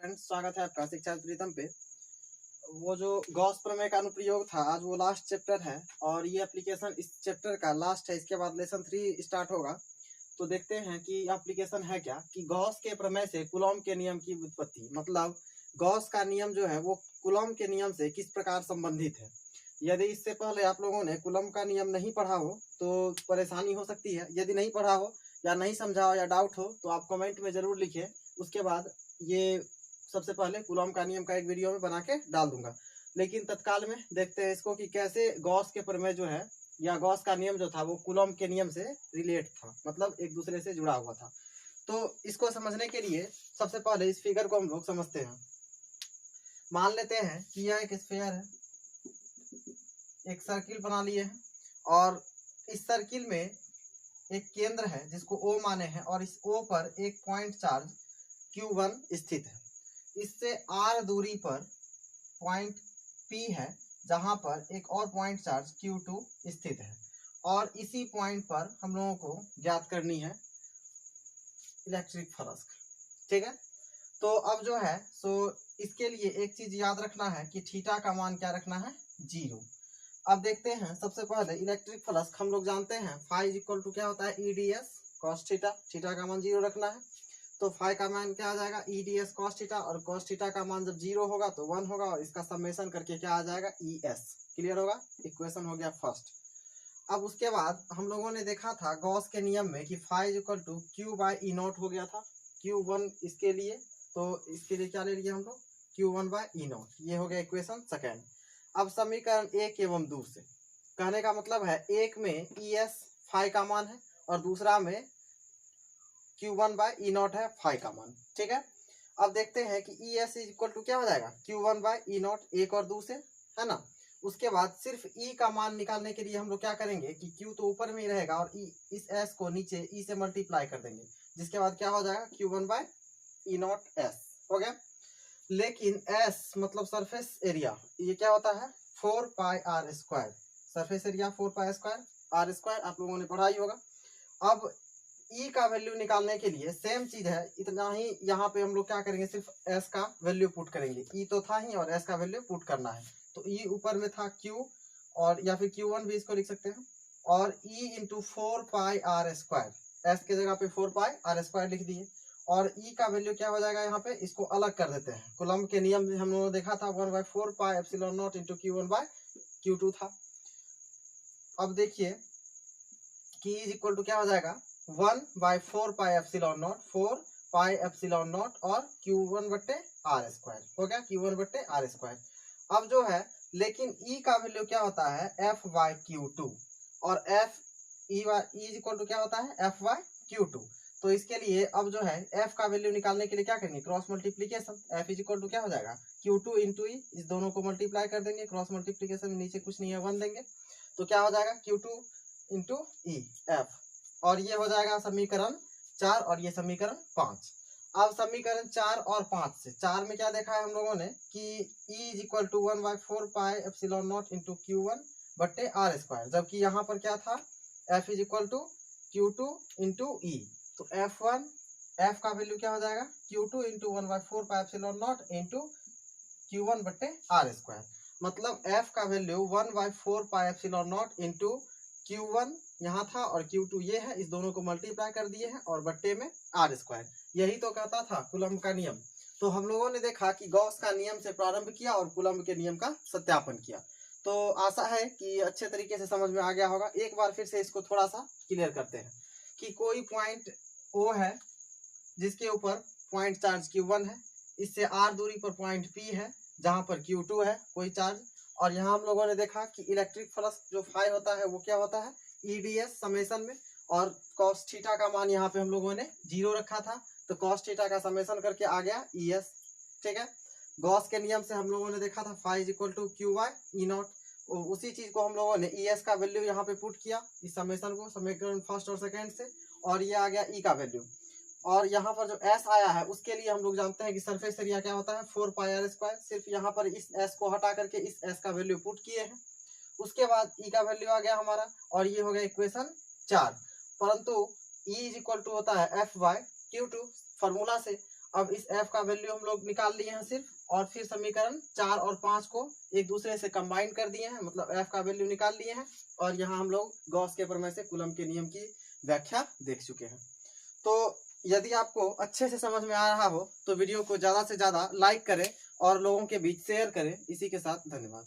Friends, स्वागत है आपका शिक्षा प्रीतम पे। वो जो गॉस प्रमेय का अनुप्रयोग था, आज वो लास्ट चैप्टर है और ये एप्लीकेशन इस चैप्टर का लास्ट है। इसके बाद लेसन 3 स्टार्ट होगा। तो देखते हैं कि एप्लीकेशन है क्या कि गॉस के प्रमेय से कूलॉम के नियम की व्युत्पत्ति, मतलब गॉस का नियम जो है वो कूलॉम के नियम से किस प्रकार संबंधित है। यदि इससे पहले आप लोगों ने कूलॉम का नियम नहीं पढ़ा हो तो परेशानी हो सकती है। यदि नहीं पढ़ा हो या नहीं समझा हो या डाउट हो तो आप कमेंट में जरूर लिखिए। उसके बाद ये सबसे पहले कूलॉम का नियम का एक वीडियो में बना के डाल दूंगा। लेकिन तत्काल में देखते हैं इसको कि कैसे गॉस के प्रमेय जो है या गॉस का नियम जो था वो कूलॉम के नियम से रिलेट था, मतलब एक दूसरे से जुड़ा हुआ था। तो इसको समझने के लिए सबसे पहले इस फिगर को हम लोग समझते हैं। मान लेते हैं कि यह एक स्फीयर है, एक सर्किल बना लिए हैं और इस सर्किल में एक केंद्र है जिसको O माने हैं और इस O पर एक पॉइंट चार्ज Q1 स्थित है। इससे R दूरी पर पॉइंट P है जहां पर एक और पॉइंट चार्ज Q2 स्थित है और इसी पॉइंट पर हम लोगों को ज्ञात करनी है इलेक्ट्रिक फ्लक्स। ठीक है, तो अब जो है इसके लिए एक चीज याद रखना है कि थीटा का मान क्या रखना है, 0। अब देखते हैं सबसे पहले इलेक्ट्रिक फ्लक्स हम लोग जानते हैं फाई इज इक्वल टू क्या होता है, EDS cos थीटा। थीटा का मान 0 रखना है तो फाई का मान क्या आ जाएगा, EDS cos थीटा, और cos थीटा का मान जब 0 होगा तो 1 होगा और इसका समेशन करके क्या आ जाएगा, ES। क्लियर होगा, इक्वेशन हो गया फर्स्ट। अब उसके बाद हम लोगों ने देखा था गॉस के नियम में कि phi is equal to Q by E naught हो गया था, Q1 इसके लिए, तो इसके लिए क्या ले लिए हम लोग, Q1 बाई ई नॉट। ये हो गया इक्वेशन सेकेंड। अब समीकरण 1 एवं 2 से कहने का मतलब है, एक में ES फाई का मान है और दूसरा में Q1 बाई ई नॉट है फाई का मान। ठीक है, अब देखते हैं कि ES इज इक्वल टू क्या हो जाएगा, Q1 बाई ई नॉट, 1 और 2 से, है ना। उसके बाद सिर्फ E का मान निकालने के लिए हम लोग क्या करेंगे कि Q तो ऊपर में ही रहेगा और इस S को नीचे E से मल्टीप्लाई कर देंगे, जिसके बाद क्या हो जाएगा, Q1 by E not S हो गया। लेकिन S मतलब सरफेस एरिया, ये क्या होता है, 4 pi r square. Surface area 4 pi square r square आप लोगों ने पढ़ा ही होगा। अब E का वैल्यू निकालने के लिए सेम चीज है, इतना ही यहाँ पे हम लोग क्या करेंगे, सिर्फ S का वैल्यू पुट करेंगे। E तो था ही और S का वैल्यू पुट करना है, तो E ऊपर में था Q, और या फिर Q1 भी इसको लिख सकते हैं, और E into 4 pi r square, S के जगह पे 4 पाई आर स्क्वायर लिख दिए। और E का वैल्यू क्या हो जाएगा, यहाँ पे इसको अलग कर देते हैं। कूलम के नियम में हम लोगों ने देखा था 1/4 pi epsilon naught into Q1 by Q2 था। अब देखिए कि इज इक्वल टू क्या हो जाएगा, 1/4 pi epsilon not, 4 pi epsilon not और Q1 बट्टे आर स्क्वायर हो गया, Q1 बट्टे आर स्क्वायर। अब जो है, लेकिन E का वैल्यू क्या होता है, F/Q2, और E इज इक्वल टू क्या होता है, F/Q2। तो इसके लिए अब जो है F का वैल्यू निकालने के लिए क्या करेंगे, cross multiplication. F is equal to क्या हो जाएगा, Q2 इंटू E, इस दोनों को मल्टीप्लाई कर देंगे, क्रॉस मल्टीप्लीकेशन में नीचे कुछ नहीं है 1 देंगे, तो क्या हो जाएगा, Q2 इंटू E F, और ये हो जाएगा समीकरण 4 और ये समीकरण 5। अब समीकरण 4 और 5 से, 4 में क्या देखा है हम लोगों ने कि E is equal to 1/4 pi epsilon naught into Q1 बट्टे आर स्क्वायर, जबकि यहाँ पर क्या था, F is equal to Q2 into E। तो F का वैल्यू क्या हो जाएगा, Q2 into 1/4 pi epsilon naught into Q1 बट्टे आर स्क्वायर, मतलब F का value 1/4 pi epsilon naught into Q1 यहाँ था और Q2 ये है, इस दोनों को मल्टीप्लाई कर दिए हैं और बट्टे में आर स्क्वायर। यही तो कहता था कूलम का नियम। तो हम लोगों ने देखा कि गॉस का नियम से प्रारंभ किया और कूलम के नियम का सत्यापन किया। तो आशा है कि अच्छे तरीके से समझ में आ गया होगा। एक बार फिर से इसको थोड़ा सा क्लियर करते हैं कि कोई पॉइंट O है जिसके ऊपर पॉइंट चार्ज Q1 है, इससे R दूरी पर पॉइंट P है जहां पर Q2 है कोई चार्ज, और यहाँ हम लोगों ने देखा कि इलेक्ट्रिक फ्लक्स जो फाई होता है वो क्या होता है, EDS समेशन में, और कॉस थीटा का मान यहाँ पे हम लोगों ने 0 रखा था, तो कॉस थीटा का समेशन करके आ गया ES। ठीक है, गॉस के नियम से हम लोगों ने देखा था phi is equal to Q by E naught, उसी चीज को हम लोगों ने ES का वैल्यू यहाँ पे पुट किया, इस समेशन को समीकरण फर्स्ट और सेकेंड से, और ये आ गया E का वैल्यू। और यहाँ पर जो S आया है उसके लिए हम लोग जानते हैं कि सरफेस एरिया क्या होता है, 4 पाई आर स्क्वायर। सिर्फ यहाँ पर इस S को हटा करके इस S का वैल्यू पुट किए हैं, उसके बाद E का वैल्यू आ गया हमारा, और ये हो गया इक्वेशन 4। परंतु E इज इक्वल टू होता है F/Q2 फॉर्मूला से, अब इस f का वैल्यू हम लोग निकाल लिए हैं सिर्फ, और फिर समीकरण 4 और 5 को एक दूसरे से कंबाइन कर दिए हैं, मतलब f का वैल्यू निकाल लिए हैं, और यहाँ हम लोग गॉस के प्रमेय से कूलम के नियम की व्याख्या देख चुके हैं। तो यदि आपको अच्छे से समझ में आ रहा हो तो वीडियो को ज़्यादा से ज़्यादा लाइक करें और लोगों के बीच शेयर करें। इसी के साथ धन्यवाद।